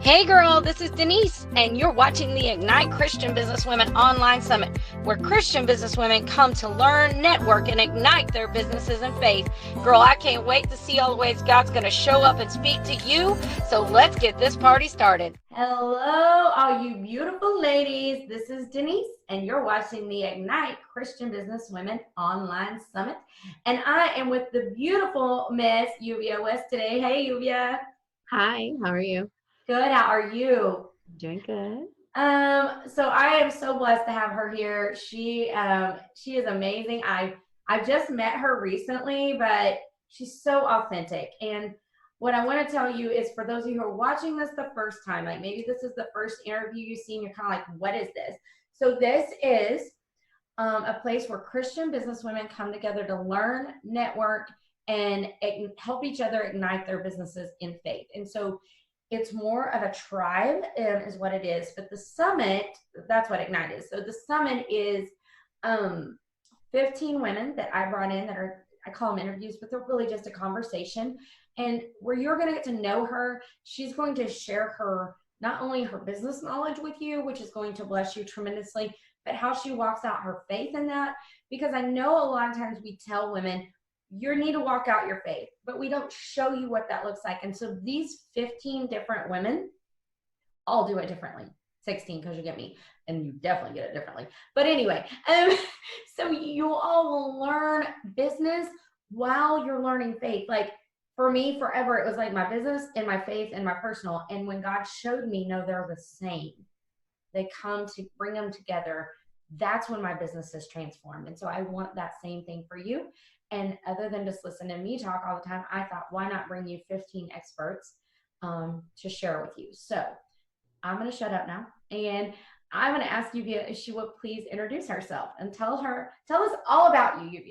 Hey girl, this is Denise, and you're watching the Ignite Christian Businesswomen Online Summit, where Christian businesswomen come to learn, network, and ignite their businesses and faith. Girl, I can't wait to see all the ways God's going to show up and speak to you. So let's get this party started. Hello, all you beautiful ladies. This is Denise, and you're watching the Ignite Christian Businesswomen Online Summit. And I am with the beautiful Miss Lluiva West today. Hey, Lluiva. Hi, how are you? Good. How are you? Doing good. So I am so blessed to have her here. She is amazing. I've just met her recently, but she's so authentic. And what I want to tell you is, for those of you who are watching this the first time, like maybe this is the first interview you've seen, you're kind of like, what is this? So this is a place where Christian businesswomen come together to learn, network, and help each other ignite their businesses in faith. And so it's more of a tribe, is what it is. But the summit, that's what Ignite is. So the summit is 15 women that I brought in that are, I call them interviews, but they're really just a conversation. And where you're going to get to know her, she's going to share not only her business knowledge with you, which is going to bless you tremendously, but how she walks out her faith in that. Because I know a lot of times we tell women, you need to walk out your faith, but we don't show you what that looks like. And so these 15 different women all do it differently. 16, because you get me, and you definitely get it differently. But anyway, so you all will learn business while you're learning faith. Like for me, forever, it was like my business and my faith and my personal. And when God showed me, no, they're the same. They come to bring them together. That's when my business is transformed. And so I want that same thing for you. And other than just listen to me talk all the time, I thought, why not bring you 15 experts to share with you? So I'm going to shut up now. And I'm going to ask Lluiva if she would please introduce herself and tell us all about you,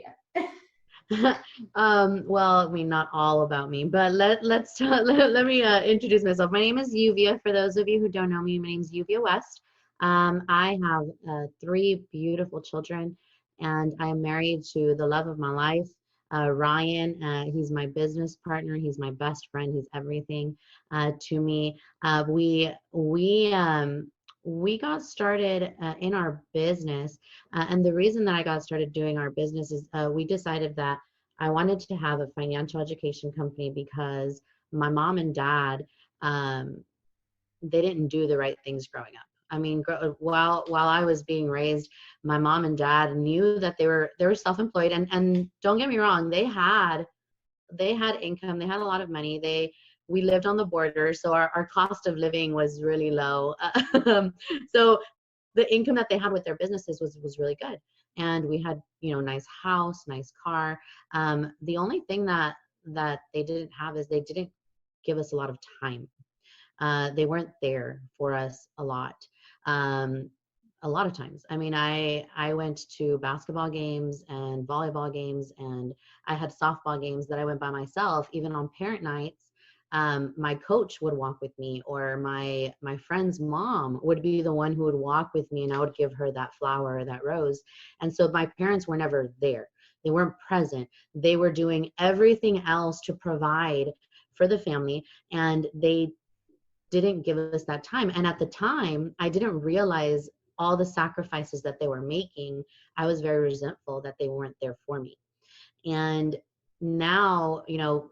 Lluiva. Well, I mean, not all about me, but let me introduce myself. My name is Lluiva. For those of you who don't know me, my name is Lluiva West. I have 3 beautiful children, and I am married to the love of my life, Ryan. He's my business partner. He's my best friend. He's everything to me. We got started in our business, and the reason that I got started doing our business is we decided that I wanted to have a financial education company because my mom and dad, they didn't do the right things growing up. I mean, while I was being raised, my mom and dad knew that they were self-employed, and don't get me wrong, they had income, they had a lot of money. We lived on the border, so our cost of living was really low. So the income that they had with their businesses was really good. And we had, nice house, nice car. The only thing that they didn't have is they didn't give us a lot of time. They weren't there for us a lot of times. I mean, I went to basketball games and volleyball games, and I had softball games that I went by myself. Even on parent nights, my coach would walk with me, or my friend's mom would be the one who would walk with me, and I would give her that flower or that rose. And so my parents were never there. They weren't present. They were doing everything else to provide for the family, and they didn't give us that time. And at the time, I didn't realize all the sacrifices that they were making. I was very resentful that they weren't there for me. And now,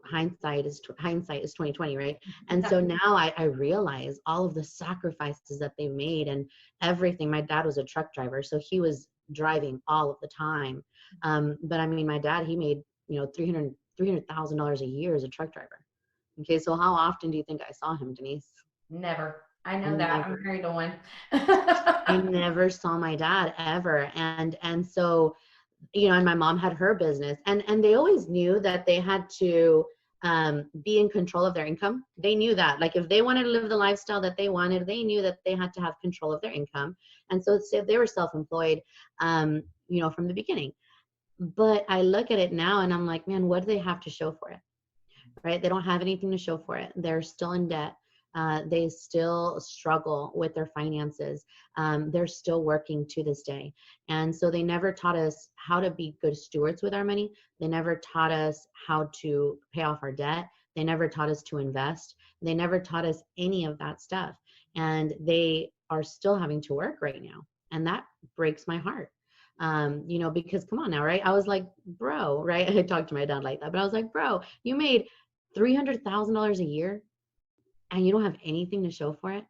hindsight is 2020, right? And so now I realize all of the sacrifices that they made and everything. My dad was a truck driver, so he was driving all of the time. But I mean, my dad, he made, $300,000 a year as a truck driver. Okay, so how often do you think I saw him, Denise? Never. I know that. I'm married to one. I never saw my dad ever. And so, and my mom had her business, and they always knew that they had to be in control of their income. They knew that, like, if they wanted to live the lifestyle that they wanted, they knew that they had to have control of their income. And so they were self-employed, from the beginning. But I look at it now and I'm like, man, what do they have to show for it? Right? They don't have anything to show for it. They're still in debt. They still struggle with their finances. They're still working to this day. And so they never taught us how to be good stewards with our money. They never taught us how to pay off our debt. They never taught us to invest. They never taught us any of that stuff. And they are still having to work right now. And that breaks my heart. You know, because come on now, right? I was like, bro, right? I talked to my dad like that, but I was like, bro, you made $300,000 a year and you don't have anything to show for it.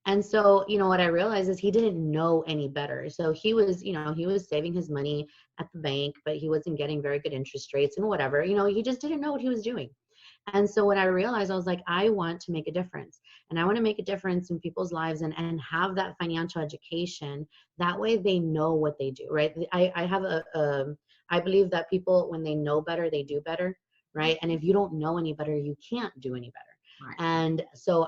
And so, you know, what I realized is he didn't know any better. So he was, you know, he was saving his money at the bank, but he wasn't getting very good interest rates and whatever. You know, he just didn't know what he was doing. And so when I realized, I was like, I want to make a difference, and I want to make a difference in people's lives, and have that financial education. That way they know what they do, right? I have I believe that people, when they know better, they do better, right? And if you don't know any better, you can't do any better. Right. And so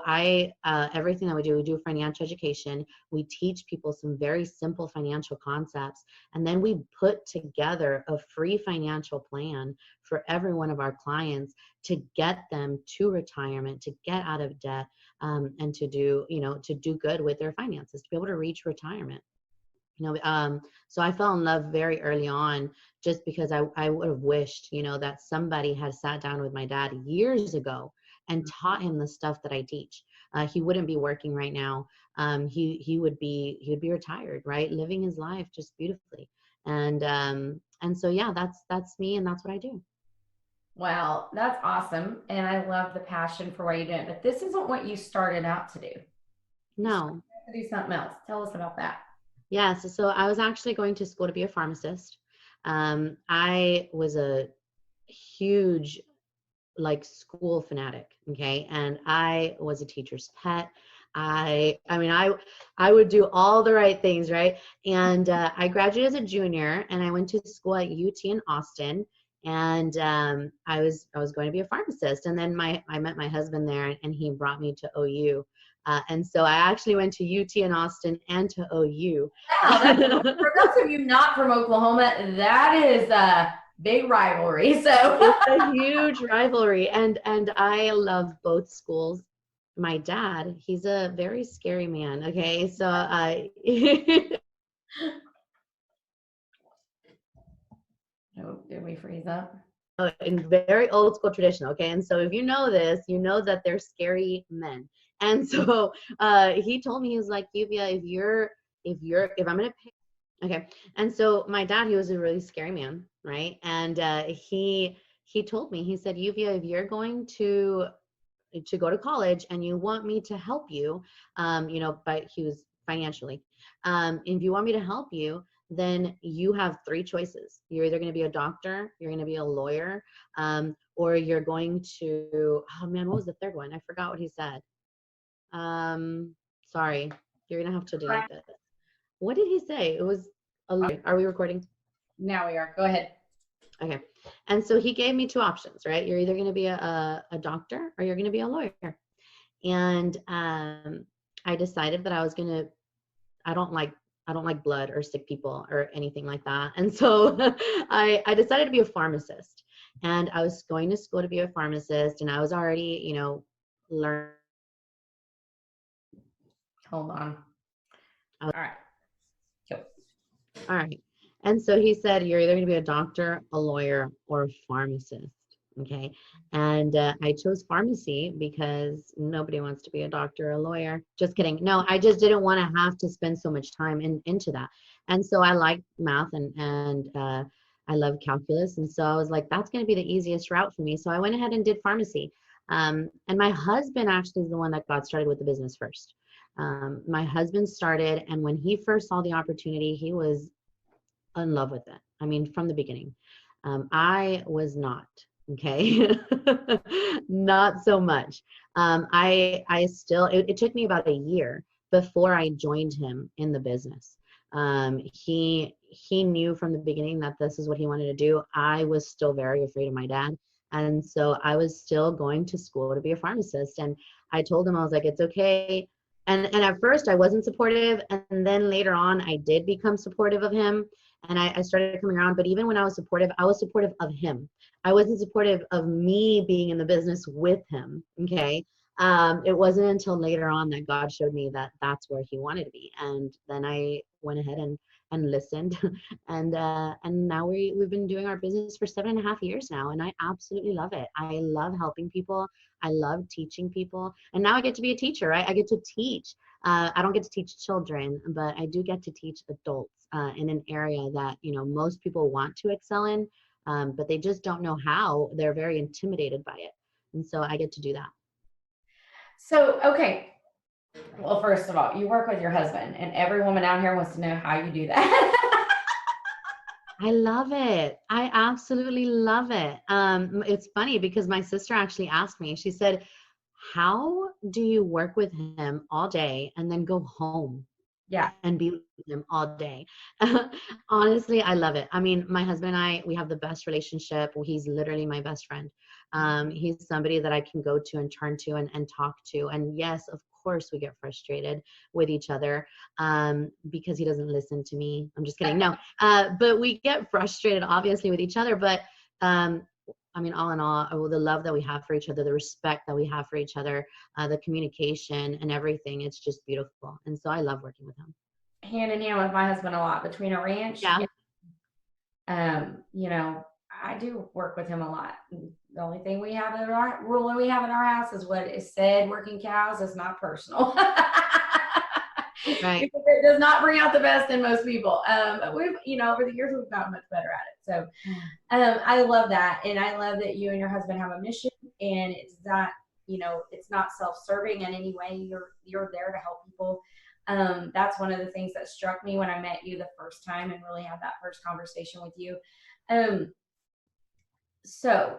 everything that we do financial education. We teach people some very simple financial concepts, and then we put together a free financial plan for every one of our clients to get them to retirement, to get out of debt, and to do, you know, to do good with their finances, to be able to reach retirement. You know, so I fell in love very early on, just because I would have wished, you know, that somebody had sat down with my dad years ago and taught him the stuff that I teach. He wouldn't be working right now. He would be retired, right, living his life just beautifully. And so yeah, that's me, and that's what I do. Well, that's awesome. And I love the passion for what you're doing. But this isn't what you started out to do. You started No. out to do something else. Tell us about that. Yeah, so I was actually going to school to be a pharmacist. I was a huge like school fanatic, okay? And I was a teacher's pet. I mean I would do all the right things, right? And I graduated as a junior, and I went to school at UT in Austin. And I was going to be a pharmacist, and then I met my husband there, and he brought me to OU. And so I actually went to UT in Austin and to OU. Wow, that's for those of you not from Oklahoma, that is a big rivalry. So It's a huge rivalry, and I love both schools. My dad, he's a very scary man. Okay, so I oh, did we freeze up? in very old school tradition. Okay, and so if you know this, you know that they're scary men. And so he told me, he was like, Yuvia, if I'm gonna pick, okay. And so my dad, he was a really scary man, right? And he told me, he said, Yuvia, if you're going to go to college and you want me to help you, you know, but he was financially, if you want me to help you, then you have three choices. You're either going to be a doctor, you're going to be a lawyer, or you're going to, oh man, what was the third one? I forgot what he said. Sorry, you're going to have to delete this. What did he say? It was a lawyer. Are we recording? Now we are. Go ahead. Okay. And so he gave me two options, right? You're either going to be a doctor or you're going to be a lawyer. And I decided that I was going to, I don't like blood or sick people or anything like that. And so I decided to be a pharmacist, and I was going to school to be a pharmacist, and I was already, you know, learning. Hold on. All right. Go. All right. And so he said, you're either going to be a doctor, a lawyer, or a pharmacist. Okay. And I chose pharmacy because nobody wants to be a doctor or a lawyer. Just kidding. No, I just didn't want to have to spend so much time into that. And so I like math, and I love calculus. And so I was like, that's going to be the easiest route for me. So I went ahead and did pharmacy. And my husband actually is the one that got started with the business first. My husband started, and when he first saw the opportunity, he was in love with it. I mean, from the beginning. I was not, okay? Not so much. I still, it took me about a year before I joined him in the business. He knew from the beginning that this is what he wanted to do. I was still very afraid of my dad. And so I was still going to school to be a pharmacist. And I told him, I was like, it's okay. And at first I wasn't supportive. And then later on, I did become supportive of him. And I started coming around. But even when I was supportive of him. I wasn't supportive of me being in the business with him. Okay. It wasn't until later on that God showed me that that's where he wanted to be. And then I went ahead and listened. And now we've been doing our business for 7.5 years now. And I absolutely love it. I love helping people. I love teaching people. And now I get to be a teacher, right? I get to teach. I don't get to teach children, but I do get to teach adults in an area that, you know, most people want to excel in, but they just don't know how. They're very intimidated by it. And so I get to do that. So, okay. Well, first of all, you work with your husband, and every woman out here wants to know how you do that. I love it. I absolutely love it. It's funny because my sister actually asked me, she said, how do you work with him all day and then go home Yeah. and be with him all day? Honestly, I love it. I mean, my husband and I, we have the best relationship. He's literally my best friend. He's somebody that I can go to and turn to and talk to. And yes, of course, we get frustrated with each other because he doesn't listen to me. I'm just kidding. No, but we get frustrated, obviously, with each other. But I mean, all in all, the love that we have for each other, the respect that we have for each other, the communication and everything, it's just beautiful. And so I love working with him. Hand in hand with my husband a lot between a ranch. Yeah. You know, I do work with him a lot. The only thing we have in our rule we have in our house is what is said working cows is not personal. Right. Because it does not bring out the best in most people. But we've, you know, over the years we've gotten much better at it. So I love that. And I love that you and your husband have a mission, and it's not, you know, it's not self-serving in any way. You're there to help people. That's one of the things that struck me when I met you the first time and really had that first conversation with you. So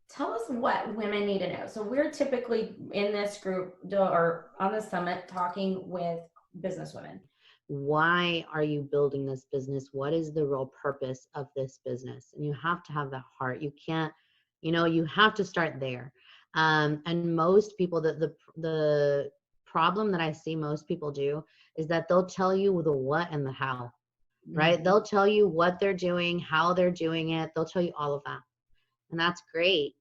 tell us what women need to know. So we're typically in this group or on the summit talking with business women. Why are you building this business? What is the real purpose of this business? And you have to have that heart. You can't, you know, you have to start there. And most people, the problem that I see most people do is that they'll tell you the what and the how, right? Mm-hmm. They'll tell you what they're doing, how they're doing it. They'll tell you all of that. And that's great.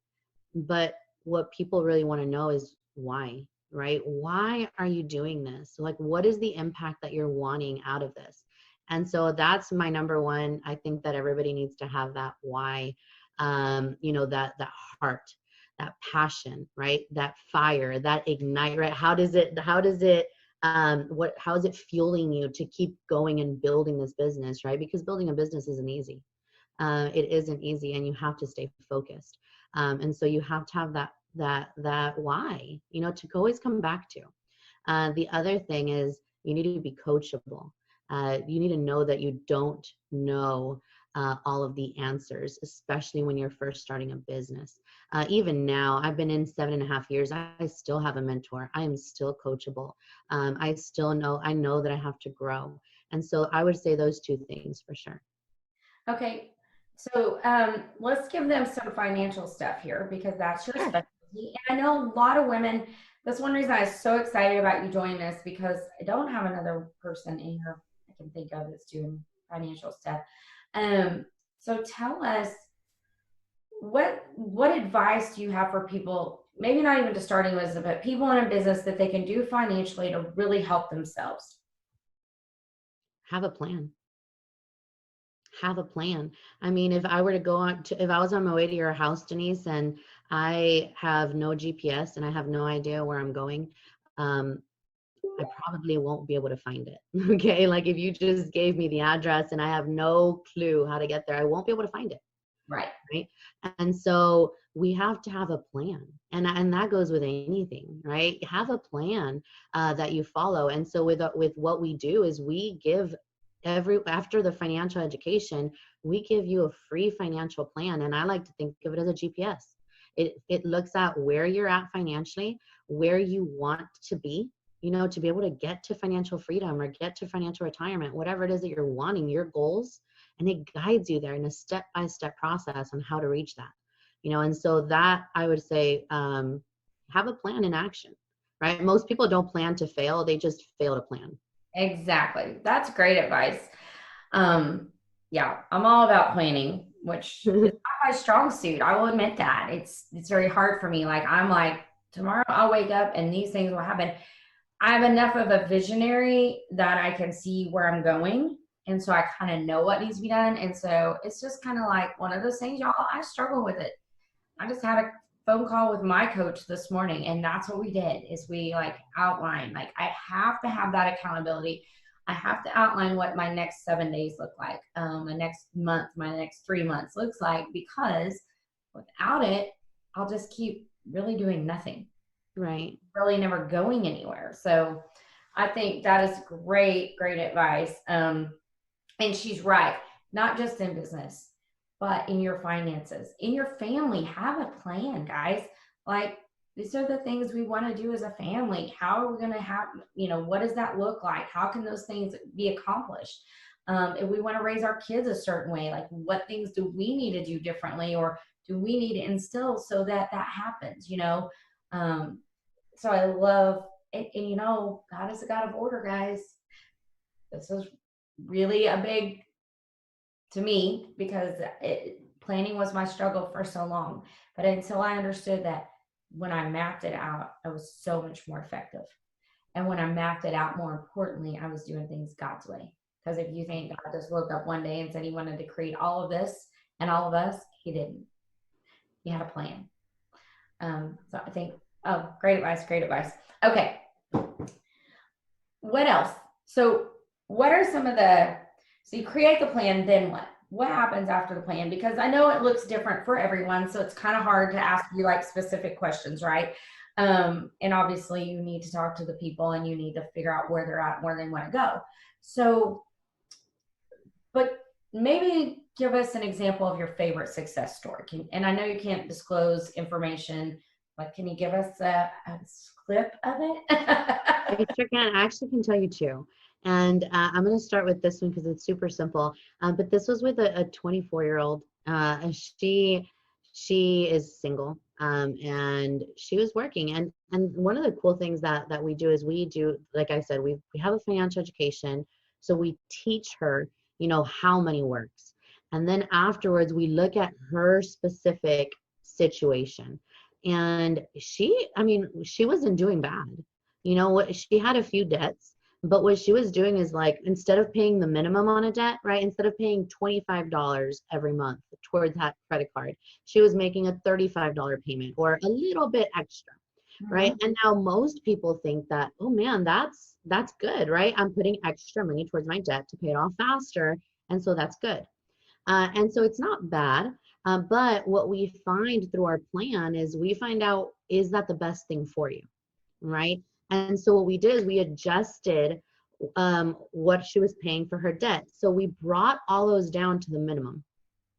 But what people really want to know is why, right? Why are you doing this? Like, what is the impact that you're wanting out of this? And so that's my number one. I think that everybody needs to have that why, you know, that heart, that passion, right? That fire, that ignite, right? How is it, how is it fueling you to keep going and building this business, right? Because building a business isn't easy. It isn't easy, and you have to stay focused. And so you have to have that why, you know, to always come back to. The other thing is you need to be coachable. You need to know that you don't know all of the answers, especially when you're first starting a business. Even now, I've been in 7.5 years. I still have a mentor. I am still coachable. I know that I have to grow. And so I would say those two things for sure. Okay. So let's give them some financial stuff here because that's your Sure. specialty. And I know a lot of women, that's one reason I was so excited about you joining this because I don't have another person in here I can think of that's doing financial stuff. So tell us what advice do you have for people, maybe not even to starting with, but people in a business that they can do financially to really help themselves? Have a plan. Have a plan. I mean, if I were to go on to, if I was on my way to your house, Denise, and I have no GPS and I have no idea where I'm going, um, I probably won't be able to find it. Okay. Like if you just gave me the address and I have no clue how to get there, I won't be able to find it. Right. Right. And so we have to have a plan. And that goes with anything, right? Have a plan that you follow. And so with what we do is we give after the financial education, we give you a free financial plan. And I like to think of it as a GPS. It looks at where you're at financially, where you want to be, you know, to be able to get to financial freedom or get to financial retirement, whatever it is that you're wanting, your goals, and it guides you there in a step-by-step process on how to reach that, you know. And so that I would say, have a plan in action, right? Most people don't plan to fail, they just fail to plan. Exactly. That's great advice. Yeah, I'm all about planning, which is not my strong suit. I will admit that. It's very hard for me. Like I'm like, tomorrow I'll wake up and these things will happen. I have enough of a visionary that I can see where I'm going. And so I kind of know what needs to be done. And so it's just kind of like one of those things, y'all. I struggle with it. I just have it. phone call with my coach this morning, and that's what we did is we like outlined, like I have to have that accountability. I have to outline what my next 7 days look like, my next month, my next 3 months looks like, because without it, I'll just keep really doing nothing, Right. really never going anywhere. So I think that is great, great advice. And she's right, not just in business, but in your finances, in your family. Have a plan, guys. Like, these are the things we want to do as a family. How are we going to have, what does that look like? How can those things be accomplished? If we want to raise our kids a certain way, like what things do we need to do differently, or do we need to instill so that that happens, so I love it. And God is a God of order, guys. This is really a big, to me, because planning was my struggle for so long. But until I understood that, when I mapped it out, I was so much more effective. And when I mapped it out, more importantly, I was doing things God's way. Because if you think God just woke up one day and said he wanted to create all of this and all of us, he didn't. He had a plan. So I think, oh, great advice, great advice. Okay. What else? So what are some of so you create the plan, then what? What happens after the plan? Because I know it looks different for everyone, so it's kind of hard to ask you like specific questions, right? And obviously you need to talk to the people and you need to figure out where they're at, where they want to go. So, but maybe give us an example of your favorite success story. And I know you can't disclose information, but can you give us a clip of it? I sure can. I actually can tell you two. And I'm going to start with this one because it's super simple. But this was with a 24-year-old. She is single, and she was working. And one of the cool things that we do is we do, like I said, we have a financial education. So we teach her, how money works. And then afterwards, we look at her specific situation. And she wasn't doing bad. What, she had a few debts, but what she was doing is, like, instead of paying the minimum on a debt, right, instead of paying $25 every month towards that credit card, she was making a $35 payment or a little bit extra, right? And now most people think that, oh man, that's good, right? I'm putting extra money towards my debt to pay it off faster, and so that's good. And so it's not bad. But what we find through our plan is we find out, is that the best thing for you, right? And so what we did is we adjusted what she was paying for her debt. So we brought all those down to the minimum,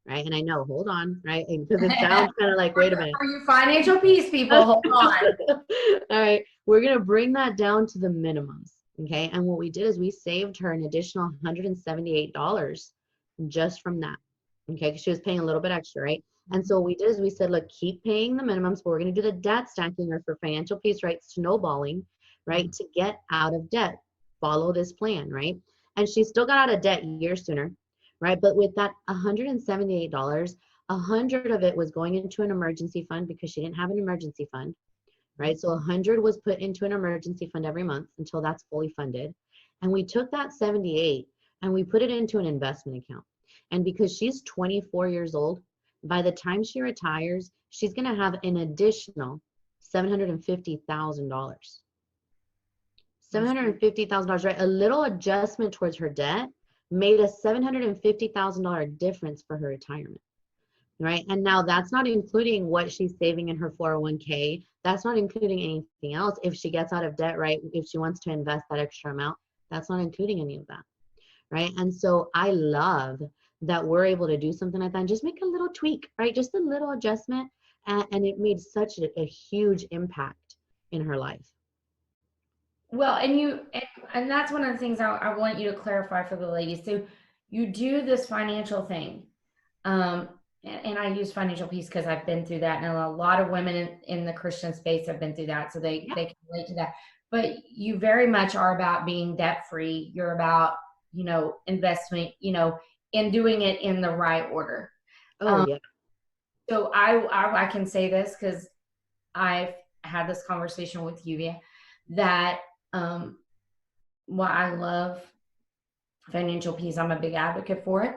right? And I know, hold on, right? Because it sounds kind of like, wait a minute. For you financial peace people, hold on. All right, we're going to bring that down to the minimums, okay? And what we did is we saved her an additional $178 just from that, okay? Because she was paying a little bit extra, right? And so what we did is we said, look, keep paying the minimums, but we're going to do the debt stacking, or for financial peace, right? Snowballing, right? To get out of debt. Follow this plan, right? And she still got out of debt years sooner, right? But with that $178, 100 of it was going into an emergency fund because she didn't have an emergency fund, right? So 100 was put into an emergency fund every month until that's fully funded. And we took that 78 and we put it into an investment account. And because she's 24 years old, by the time she retires, she's going to have an additional $750,000. $750,000, right? A little adjustment towards her debt made a $750,000 difference for her retirement, right? And now that's not including what she's saving in her 401k. That's not including anything else. If she gets out of debt, right? If she wants to invest that extra amount, that's not including any of that, right? And so I love that we're able to do something like that and just make a little tweak, right? Just a little adjustment. And it made such a huge impact in her life. Well, and that's one of the things I want you to clarify for the ladies. So you do this financial thing. And I use financial peace because I've been through that. And a lot of women in the Christian space have been through that. So they can relate to that. But you very much are about being debt free. You're about, investment, and doing it in the right order. Oh, yeah. So I can say this because I've had this conversation with Lluiva, that while I love financial peace, I'm a big advocate for it.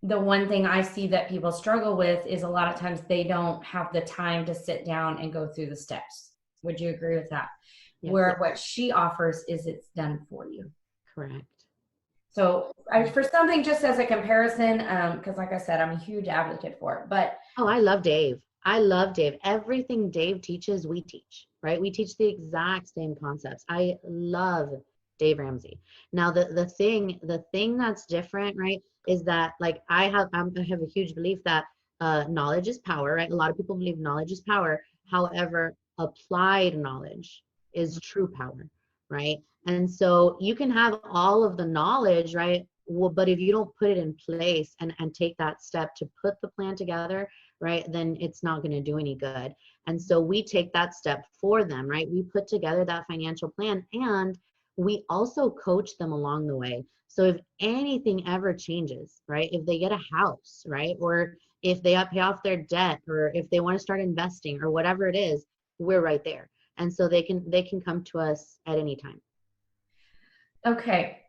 the one thing I see that people struggle with is a lot of times they don't have the time to sit down and go through the steps. Would you agree with that? Yes. Where what she offers is it's done for you. Correct. So for something just as a comparison, because like I said, I'm a huge advocate for it. But Oh, I love Dave. I love Dave. Everything Dave teaches, we teach, right? We teach the exact same concepts. I love Dave Ramsey. Now, the thing that's different, right, is that like I have a huge belief that knowledge is power, right? A lot of people believe knowledge is power. However, applied knowledge is true power, right? And so you can have all of the knowledge, right? Well, but if you don't put it in place and take that step to put the plan together, right, then it's not going to do any good. And so we take that step for them, right? We put together that financial plan and we also coach them along the way. So if anything ever changes, right, if they get a house, right, or if they pay off their debt, or if they want to start investing or whatever it is, we're right there. And so they can come to us at any time. okay,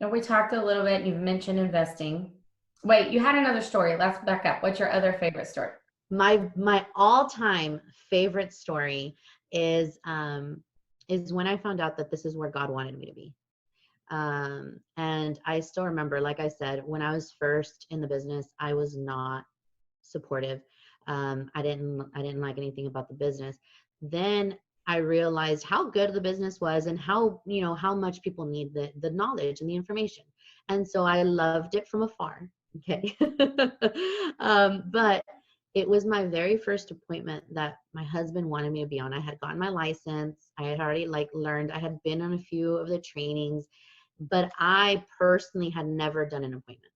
now we talked a little bit. You've mentioned investing. Wait, you had another story. Let's back up. What's your other favorite story? My all-time favorite story is when I found out that this is where God wanted me to be. And I still remember, like I said, when I was first in the business, I was not supportive. I didn't like anything about the business. Then I realized how good the business was and how, how much people need the knowledge and the information. And so I loved it from afar. Okay. But it was my very first appointment that my husband wanted me to be on. I had gotten my license. I had already learned, I had been on a few of the trainings, but I personally had never done an appointment.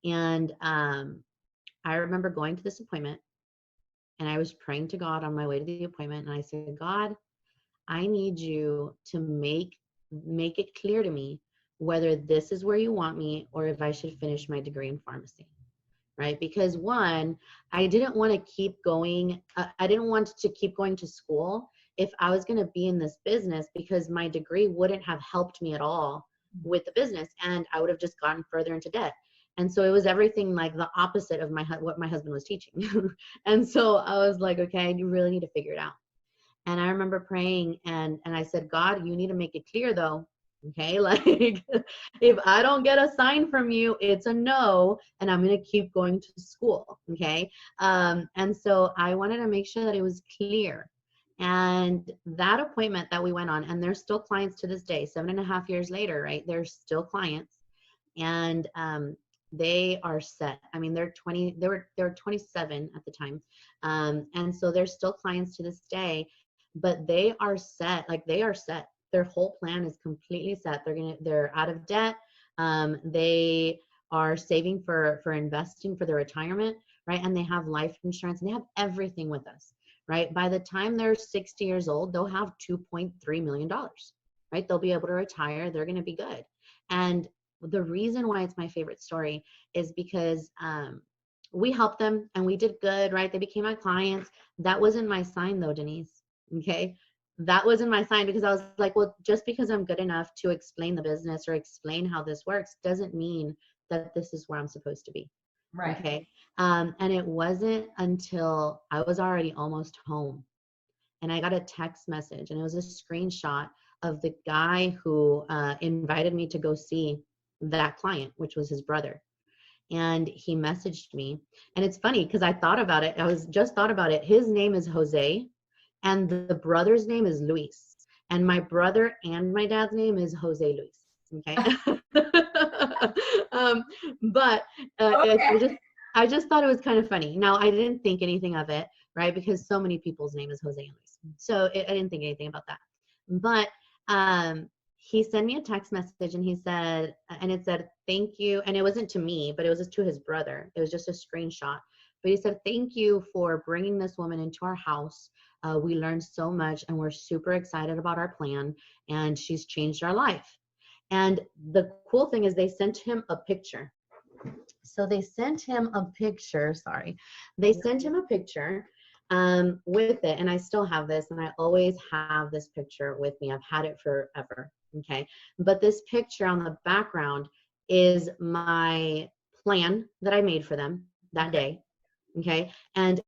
And I remember going to this appointment and I was praying to God on my way to the appointment. And I said, God, I need you to make it clear to me whether this is where you want me or if I should finish my degree in pharmacy. Right? Because one, I didn't want to keep going. I didn't want to keep going to school if I was going to be in this business, because my degree wouldn't have helped me at all with the business and I would have just gotten further into debt. And so it was everything like the opposite of what my husband was teaching. And so I was like, okay, you really need to figure it out. And I remember praying and I said, God, you need to make it clear though. Okay, like if I don't get a sign from you, it's a no, and I'm gonna keep going to school. Okay. And so I wanted to make sure that it was clear. And that appointment that we went on, and they're still clients to this day, 7.5 years later, right? They're still clients. And they are set. I mean, they were 27 at the time. And so they're still clients to this day, but they are set, like they are set. Their whole plan is completely set. They're out of debt. They are saving for investing for their retirement, right? And they have life insurance and they have everything with us, right? By the time they're 60 years old, they'll have $2.3 million, right? They'll be able to retire. They're going to be good. And the reason why it's my favorite story is because we helped them and we did good, right? They became my clients. That wasn't my sign though, Denise. Okay. That wasn't my sign, because I was like, well, just because I'm good enough to explain the business or explain how this works doesn't mean that this is where I'm supposed to be. Right. Okay. And it wasn't until I was already almost home and I got a text message, and it was a screenshot of the guy who invited me to go see that client, which was his brother. And he messaged me. And it's funny because I thought about it. I was just thought about it. His name is Jose and the brother's name is Luis. And my brother and my dad's name is Jose Luis. Okay. um, but Okay. I just thought it was kind of funny. Now I didn't think anything of it, right? Because so many people's name is Jose and Luis. So I didn't think anything about that. But he sent me a text message and he said, and it said, thank you. And it wasn't to me, but it was just to his brother. It was just a screenshot. But he said, thank you for bringing this woman into our house. We learned so much and we're super excited about our plan, and she's changed our life. And the cool thing is they sent him a picture. So they sent him a picture, They sent him a picture with it. And I still have this, and I always have this picture with me. I've had it forever. Okay. But this picture on the background is my plan that I made for them that Okay. day. Okay. And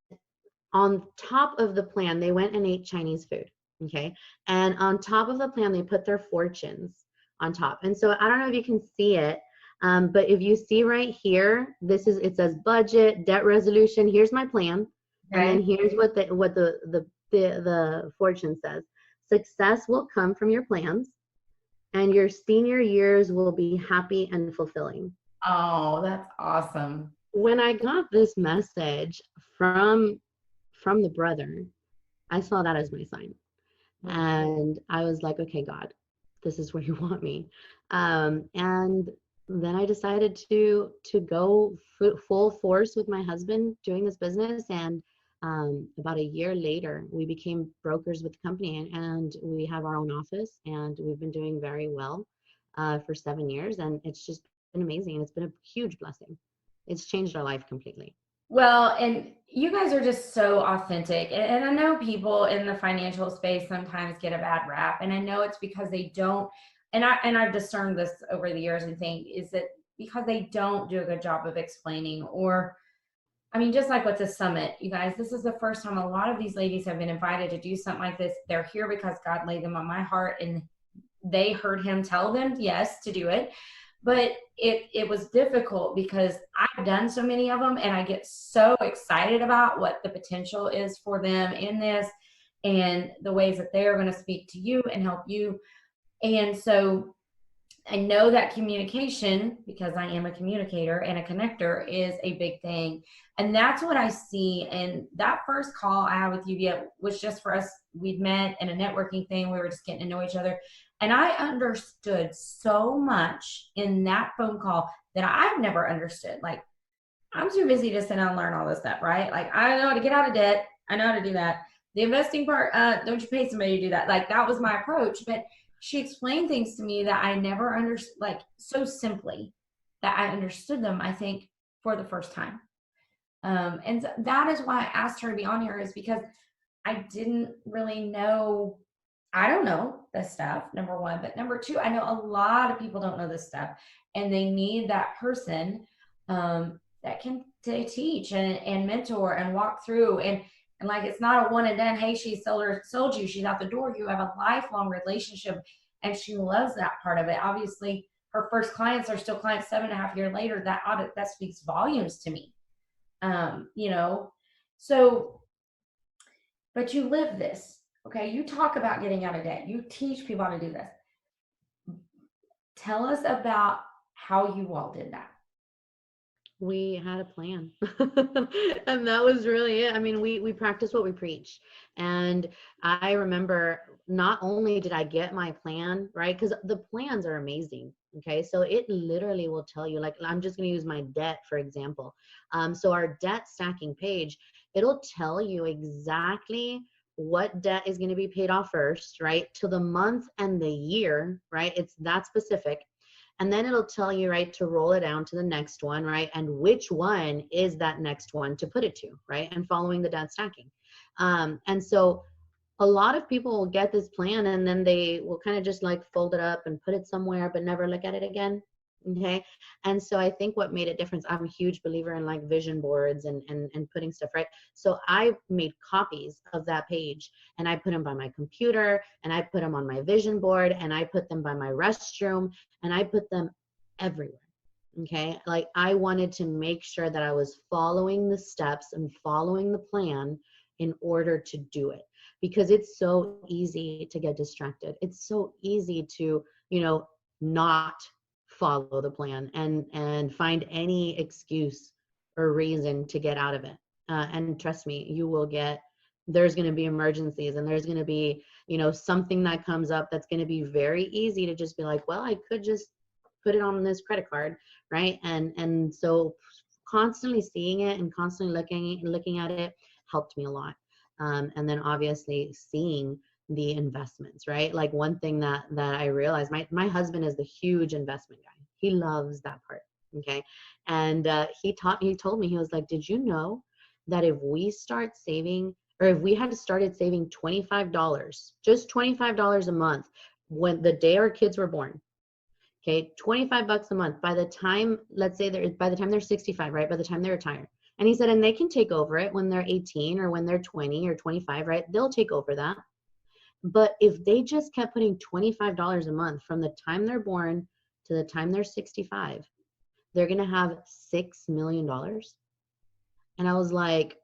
on top of the plan, they went and ate Chinese food. Okay. And on top of the plan, they put their fortunes on top. And so I don't know if you can see it, but if you see right here, it says budget, debt resolution. Here's my plan. And Okay. then here's what the fortune says. Success will come from your plans, and your senior years will be happy and fulfilling. Oh, that's awesome. When I got this message from from the brother, I saw that as my sign. Mm. And I was like, okay, God, this is where you want me. And then I decided to go full force with my husband doing this business. And about a year later, we became brokers with the company, and we have our own office, and we've been doing very well for 7 years. And it's just been amazing. And it's been a huge blessing. It's changed our life completely. Well, and you guys are just so authentic. And I know people in the financial space sometimes get a bad rap. And I know it's because they don't, and I've discerned this over the years and think is that because they don't do a good job of explaining, or I mean, just like with the summit, you guys, this is the first time a lot of these ladies have been invited to do something like this. They're here because God laid them on my heart and they heard him tell them yes to do it. But it was difficult because I've done so many of them and I get so excited about what the potential is for them in this and the ways that they're going to speak to you and help you. And so I know that communication, because I am a communicator and a connector, is a big thing. And that's what I see. And that first call I had with Lluiva was just for us. We'd met in a networking thing. We were just getting to know each other. And I understood so much in that phone call that I've never understood. Like, I'm too busy to sit down and learn all this stuff, right? Like, I know how to get out of debt. I know how to do that. The investing part, don't you pay somebody to do that? Like, that was my approach. But she explained things to me that I never understood, like, so simply that I understood them, I think, for the first time. And that is why I asked her to be on here, is because I didn't really know. I don't know this stuff, number one. But number two, I know a lot of people don't know this stuff and they need that person that can teach and mentor and walk through. And like, it's not a one and done. Hey, she sold you. She's out the door. You have a lifelong relationship and she loves that part of it. Obviously, her first clients are still clients 7.5 years later. That speaks volumes to me. You know, so but you live this. Okay. You talk about getting out of debt. You teach people how to do this. Tell us about how you all did that. We had a plan. And that was really it. I mean, we practice what we preach. And I remember, not only did I get my plan, right? Because the plans are amazing. Okay. So it literally will tell you, like, I'm just going to use my debt, for example. So our debt stacking page, it'll tell you exactly what debt is going to be paid off first, right? To the month and the year, right? It's that specific. And then it'll tell you, right, to roll it down to the next one, right? And which one is that next one to put it to, right? And following the debt stacking. And so a lot of people will get this plan and then they will kind of just like fold it up and put it somewhere, but never look at it again. Okay. And so I think what made a difference, I'm a huge believer in like vision boards and putting stuff, right? So I made copies of that page and I put them by my computer and I put them on my vision board and I put them by my restroom and I put them everywhere. Okay. Like, I wanted to make sure that I was following the steps and following the plan in order to do it, because it's so easy to get distracted. It's so easy to, not follow the plan and find any excuse or reason to get out of it. And trust me, there's going to be emergencies and there's going to be, something that comes up that's going to be very easy to just be like, well, I could just put it on this credit card, right? And so constantly seeing it and constantly looking at it helped me a lot. And then obviously seeing the investments, right? Like, one thing that I realized, my husband is the huge investment guy. He loves that part. Okay. And he told me, he was like, did you know that if we start saving, or if we had started saving $25, just $25 a month, when the day our kids were born, Okay, 25 bucks a month. By the time, let's say by the time they're 65, right? By the time they retire. And he said, and they can take over it when they're 18 or when they're 20 or 25, right? They'll take over that. But if they just kept putting $25 a month from the time they're born to the time they're 65, they're going to have $6 million. And I was like,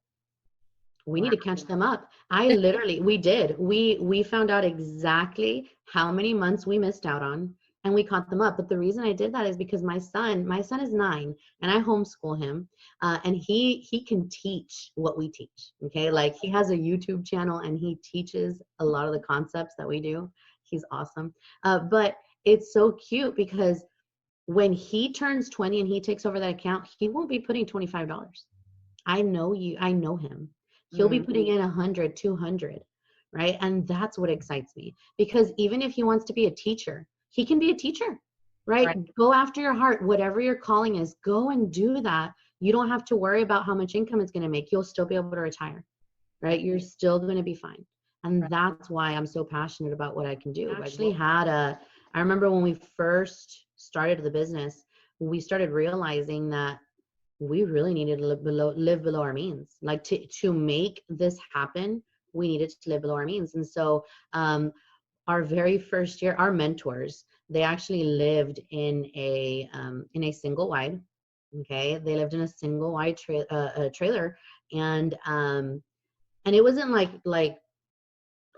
we need to catch them up. We found out exactly how many months we missed out on, and we caught them up. But the reason I did that is because my son is 9 and I homeschool him. And he can teach what we teach. Okay. Like he has a YouTube channel and he teaches a lot of the concepts that we do. He's awesome. But it's so cute because when he turns 20 and he takes over that account, he won't be putting $25. I know him. He'll be putting in 100, 200, right? And that's what excites me, because even if he wants to be a teacher, he can be a teacher, right? Go after your heart, whatever your calling is, go and do that. You don't have to worry about how much income it's going to make. You'll still be able to retire, right? You're still going to be fine. And that's why I'm so passionate about what I can do. I remember when we first started the business, we started realizing that we really needed to live below our means. Like to make this happen, we needed to live below our means. And so our very first year, our mentors, they actually lived in a single wide. Okay, they lived in a single wide trailer, and it wasn't like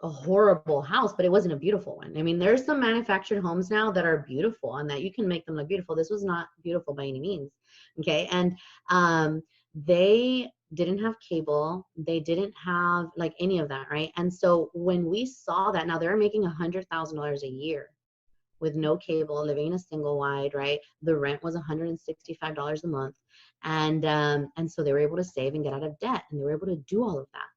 a horrible house, but it wasn't a beautiful one. I mean, there's some manufactured homes now that are beautiful and that you can make them look beautiful. This was not beautiful by any means. Okay. And they didn't have cable. They didn't have like any of that. Right. And so when we saw that, now they're making $100,000 a year with no cable, living in a single wide, right? The rent was $165 a month. And so they were able to save and get out of debt, and they were able to do all of that.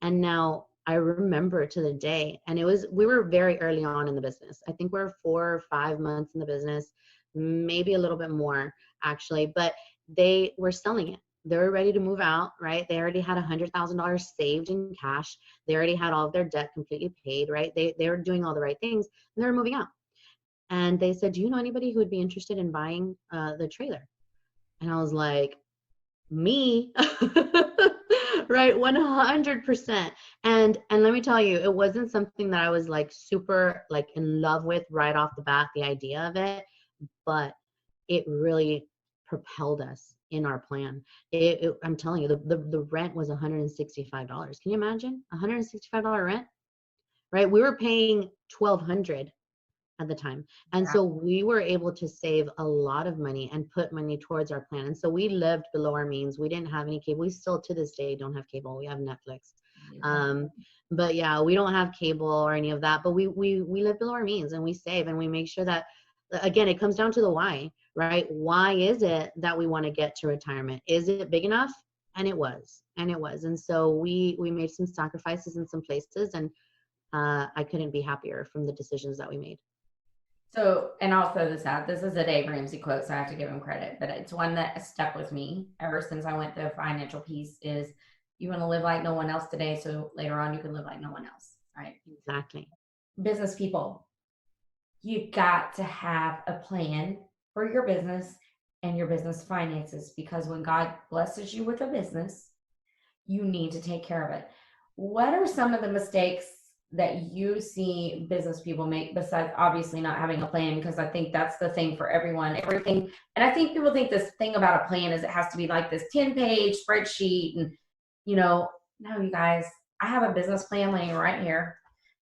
And now I remember to the day, and we were very early on in the business. I think we're 4 or 5 months in the business, maybe a little bit more actually, but they were selling it. They were ready to move out, right? They already had $100,000 saved in cash. They already had all of their debt completely paid, right? They were doing all the right things, and they were moving out. And they said, do you know anybody who would be interested in buying the trailer? And I was like, me. Right, 100%. And let me tell you, it wasn't something that I was like super like in love with right off the bat, the idea of it, but it really propelled us in our plan. I'm telling you, the rent was $165. Can you imagine $165 rent? Right, we were paying $1,200 at the time. And so we were able to save a lot of money and put money towards our plan. And so we lived below our means. We didn't have any cable. We still to this day don't have cable. We have Netflix. But yeah, we don't have cable or any of that, but we live below our means, and we save, and we make sure that, again, it comes down to the why, right? Why is it that we want to get to retirement? Is it big enough? And it was. And so we made some sacrifices in some places, and I couldn't be happier from the decisions that we made. So, and I'll throw this out. This is a Dave Ramsey quote, so I have to give him credit, but it's one that stuck with me ever since I went the financial piece is you want to live like no one else today, so later on you can live like no one else, right? Exactly. Business people, you got to have a plan for your business and your business finances, because when God blesses you with a business, you need to take care of it. What are some of the mistakes that you see business people make, besides obviously not having a plan? Because I think that's the thing for everyone. Everything, and I think people think this thing about a plan is it has to be like this 10-page spreadsheet, and no, you guys, I have a business plan laying right here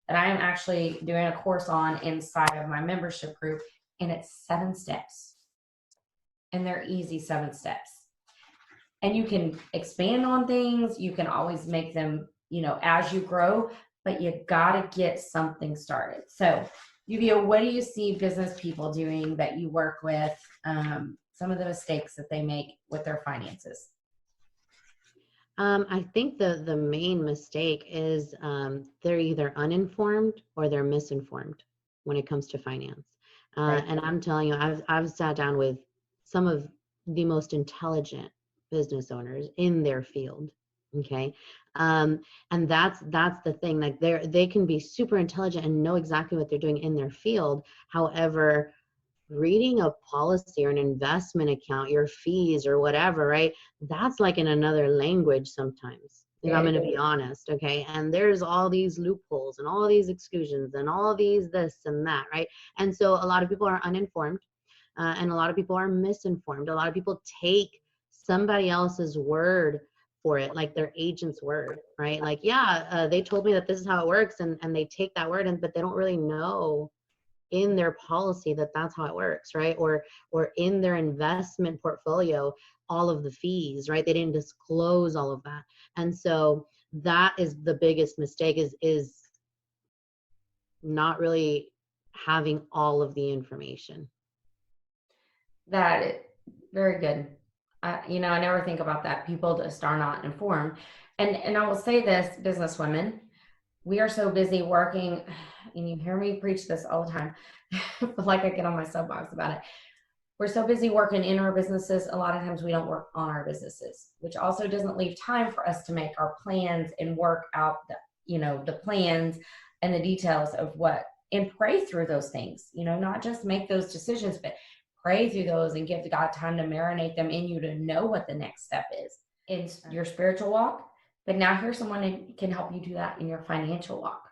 that I am actually doing a course on inside of my membership group, and it's 7 steps, and they're easy 7 steps. And you can expand on things. You can always make them, as you grow, but you got to get something started. So, Lluiva, what do you see business people doing that you work with, some of the mistakes that they make with their finances? I think the main mistake is they're either uninformed or they're misinformed when it comes to finance. Right. And I'm telling you, I've sat down with some of the most intelligent business owners in their field. Okay. And that's the thing. Like they can be super intelligent and know exactly what they're doing in their field. However, reading a policy or an investment account, your fees or whatever, right? That's like in another language sometimes, if I'm going to be honest. Okay. And there's all these loopholes and all these exclusions and all these this and that, right? And so a lot of people are uninformed, and a lot of people are misinformed. A lot of people take somebody else's word for it, like their agent's word, right? Like, yeah, they told me that this is how it works, and they take that word, but they don't really know in their policy that that's how it works, right? Or in their investment portfolio, all of the fees, right? They didn't disclose all of that. And so that is the biggest mistake, is not really having all of the information. That very good. You know, I never think about that. People just are not informed. And I will say this, business women, we are so busy working, and you hear me preach this all the time. Like I get on my soapbox about it. We're so busy working in our businesses, a lot of times we don't work on our businesses, which also doesn't leave time for us to make our plans and work out the, you know, the plans and the details of what, and pray through those things, you know, not just make those decisions, but pray through those and give God time to marinate them in you to know what the next step is in your spiritual walk. But now here's someone who can help you do that in your financial walk,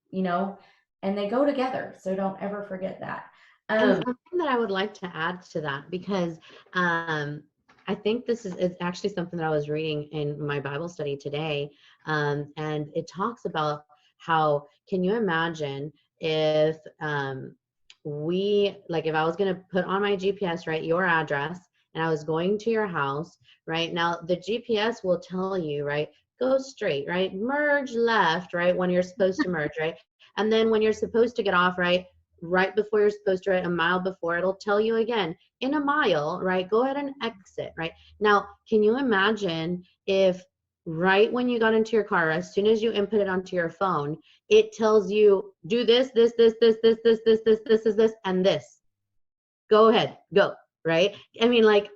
you know, and they go together. So don't ever forget that. And something that I would like to add to that, because I think this is actually something that I was reading in my Bible study today. And it talks about how, can you imagine if if I was going to put on my GPS, right, your address, and I was going to your house, right? Now the GPS will tell you, right, go straight, right, merge left, right, when you're supposed to merge, right? And then when you're supposed to get off, right before you're supposed to, right, a mile before, it'll tell you again, in a mile, right, go ahead and exit, right? Now, can you imagine if right when you got into your car, as soon as you input it onto your phone, it tells you, do this, and this. Go ahead, go, right? I mean, like,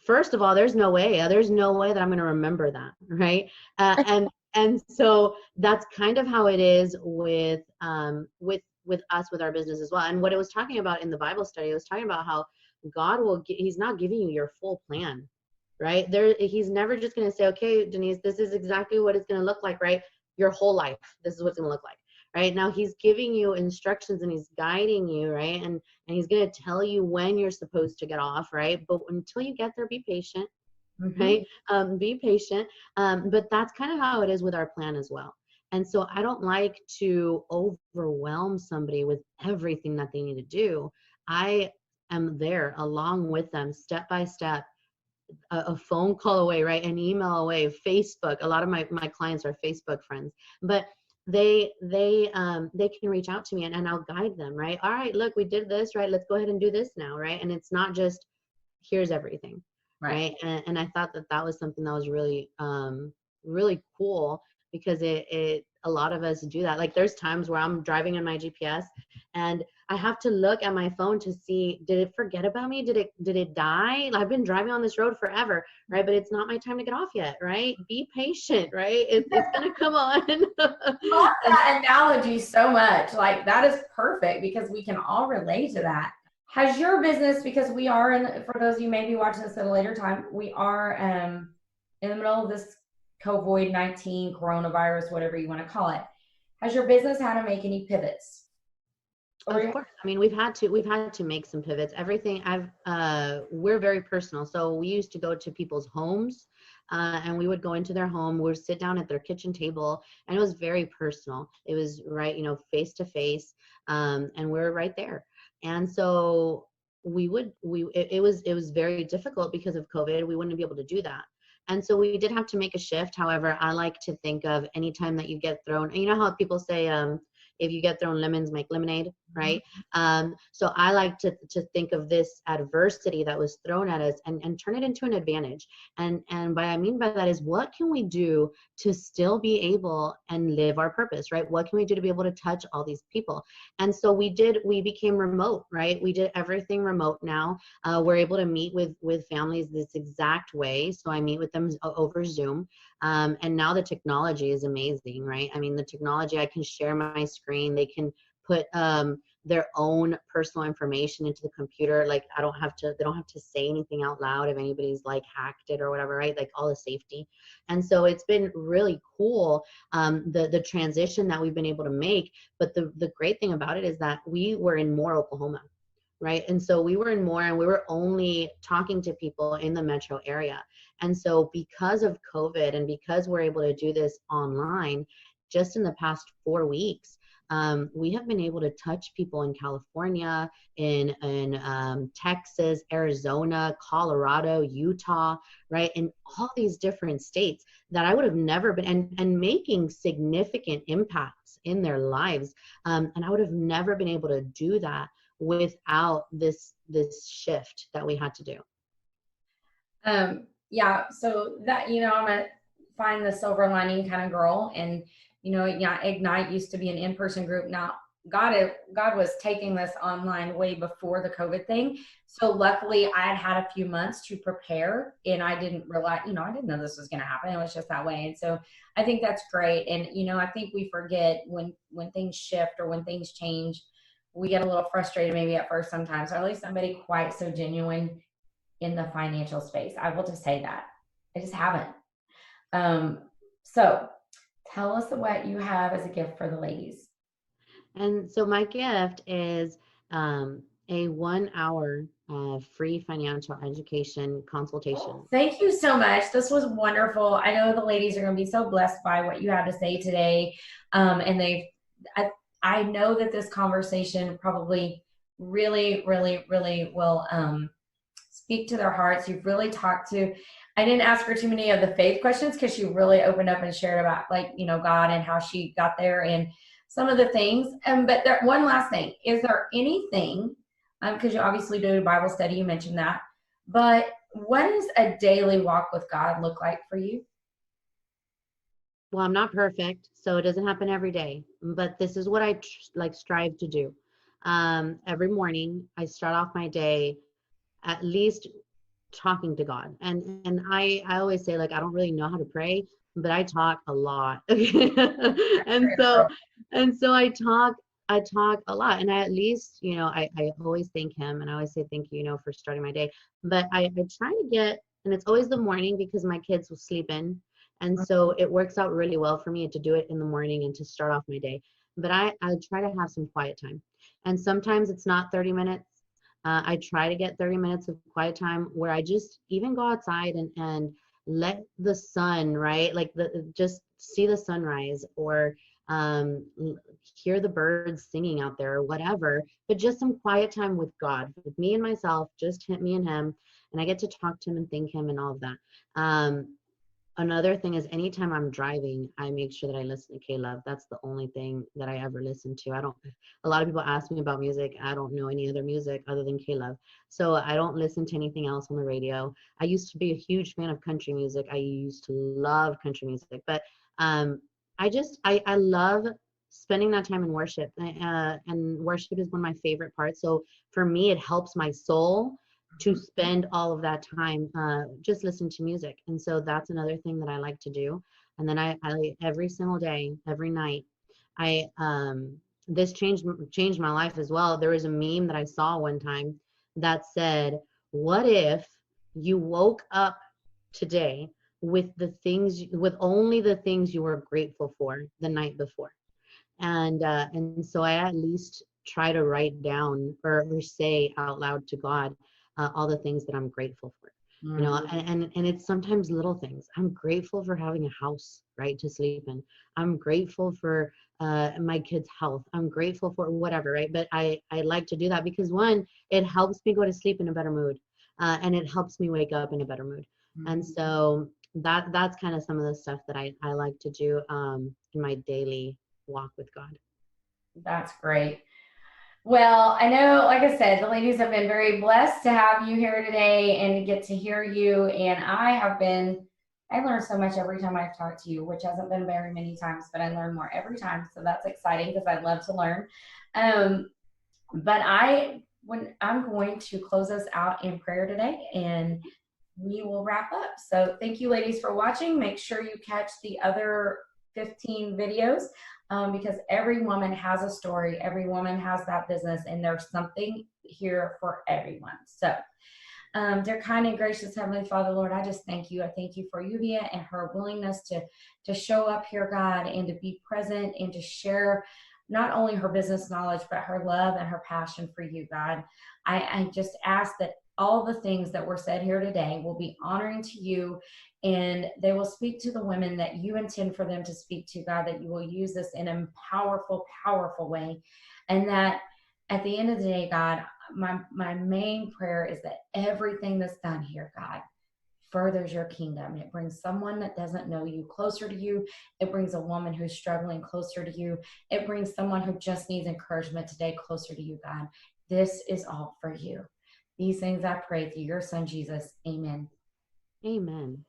first of all, there's no way that I'm going to remember that, right? And so that's kind of how it is with us, with our business as well. And what it was talking about in the Bible study, it was talking about how he's not giving you your full plan, right? He's never just going to say, okay, Denise, this is exactly what it's going to look like, right? Your whole life, this is what's going to look like, right? Now he's giving you instructions and he's guiding you, right? And he's going to tell you when you're supposed to get off, right? But until you get there, be patient, right? Be patient. But that's kind of how it is with our plan as well. And so I don't like to overwhelm somebody with everything that they need to do. I am there along with them, step by step, a phone call away, right? An email away, Facebook. A lot of my clients are Facebook friends, but they can reach out to me, and I'll guide them, right? All right, look, we did this, right? Let's go ahead and do this now, right? And it's not just, here's everything, right? And I thought that was something that was really really cool, because it a lot of us do that. Like, there's times where I'm driving in my GPS and I have to look at my phone to see, did it forget about me? Did it die? I've been driving on this road forever, right? But it's not my time to get off yet, right? Be patient, right? It's gonna come on. I love that analogy so much. Like, that is perfect because we can all relate to that. Has your business, because we are for those of you maybe watching this at a later time, we are in the middle of this COVID-19 coronavirus, whatever you want to call it. Has your business had to make any pivots? Of course. I mean, we've had to make some pivots. Everything we're very personal. So we used to go to people's homes, and we would go into their home, we would sit down at their kitchen table, and it was very personal. It was right, face to face. And we're right there. And so it was very difficult because of COVID. We wouldn't be able to do that. And so we did have to make a shift. However, I like to think of any time that you get thrown, you know how people say, if you get thrown lemons, make lemonade, right? So I like to think of this adversity that was thrown at us and turn it into an advantage. And what I mean by that is, what can we do to still be able and live our purpose, right? What can we do to be able to touch all these people? And so we became remote, right? We did everything remote now. We're able to meet with families this exact way. So I meet with them over Zoom. And now the technology is amazing, right? I mean, the technology, I can share my screen. They can put their own personal information into the computer. Like they don't have to say anything out loud if anybody's like hacked it or whatever, right? Like all the safety. And so it's been really cool, the transition that we've been able to make. But the great thing about it is that we were in Moore, Oklahoma, right? And so we were in Moore, and we were only talking to people in the metro area. And so because of COVID, and because we're able to do this online, just in the past 4 weeks, we have been able to touch people in California, in Texas, Arizona, Colorado, Utah, right? In all these different states that I would have never been, and making significant impacts in their lives. And I would have never been able to do that without this shift that we had to do. Yeah, so that, I'm a find the silver lining kind of girl. And, yeah, Ignite used to be an in-person group. Now, God was taking this online way before the COVID thing. So luckily I had a few months to prepare, and I didn't realize, I didn't know this was going to happen. It was just that way. And so I think that's great. And, I think we forget when things shift or when things change, we get a little frustrated maybe at first sometimes, or at least somebody quite so genuine in the financial space. I will just say that. I just haven't. So tell us what you have as a gift for the ladies. And so my gift is a 1 hour free financial education consultation. Thank you so much. This was wonderful. I know the ladies are going to be so blessed by what you had to say today. And I know that this conversation probably really, really, really will speak to their hearts. You've really talked to, I didn't ask her too many of the faith questions because she really opened up and shared about God and how she got there and some of the things. But one last thing, is there anything, because you obviously do a Bible study, you mentioned that, but what does a daily walk with God look like for you? Well, I'm not perfect, so it doesn't happen every day, but this is what I strive to do. Every morning I start off my day at least talking to God. And I always say, like, I don't really know how to pray, but I talk a lot. and so and so I talk a lot. And I at least, I always thank him, and I always say thank you, for starting my day. But I try to get, and it's always the morning because my kids will sleep in. And so it works out really well for me to do it in the morning and to start off my day. But I try to have some quiet time. And sometimes it's not 30 minutes. I try to get 30 minutes of quiet time where I just even go outside and let the sun, right? Like just see the sunrise, or hear the birds singing out there, or whatever. But just some quiet time with God, with me and myself, just me and him. And I get to talk to him and thank him and all of that. Another thing is, anytime I'm driving, I make sure that I listen to K-Love. That's the only thing that I ever listen to. A lot of people ask me about music. I don't know any other music other than K-Love. So I don't listen to anything else on the radio. I used to be a huge fan of country music. I used to love country music, but I love spending that time in worship. And worship is one of my favorite parts. So for me, it helps my soul to spend all of that time just listening to music. And so that's another thing that I like to do. And then I every single day, every night, I this changed my life as well. There was a meme that I saw one time that said, what if you woke up today with only the things you were grateful for the night before? And so I at least try to write down, or say out loud to God, all the things that I'm grateful for. And it's sometimes little things. I'm grateful for having a house, right, to sleep in. I'm grateful for my kids' health. I'm grateful for whatever, right? But I like to do that because, one, it helps me go to sleep in a better mood, and it helps me wake up in a better mood. And so that's kind of some of the stuff that I like to do in my daily walk with God. That's great. Well, I know, like I said, the ladies have been very blessed to have you here today and to get to hear you. And I learn so much every time I've talked to you, which hasn't been very many times, but I learn more every time. So that's exciting because I love to learn. But I'm going to close us out in prayer today, and we will wrap up. So thank you, ladies, for watching. Make sure you catch the other 15 videos. because every woman has a story, every woman has that business, and there's something here for everyone. So, dear kind and gracious Heavenly Father, Lord, I just thank you. I thank you for Yuvia and her willingness to show up here, God, and to be present and to share not only her business knowledge, but her love and her passion for you, God. I just ask that all the things that were said here today will be honoring to you, and they will speak to the women that you intend for them to speak to, God, that you will use this in a powerful, powerful way. And that at the end of the day, God, my main prayer is that everything that's done here, God, furthers your kingdom. It brings someone that doesn't know you closer to you. It brings a woman who's struggling closer to you. It brings someone who just needs encouragement today closer to you, God. This is all for you. These things I pray through your son, Jesus. Amen. Amen.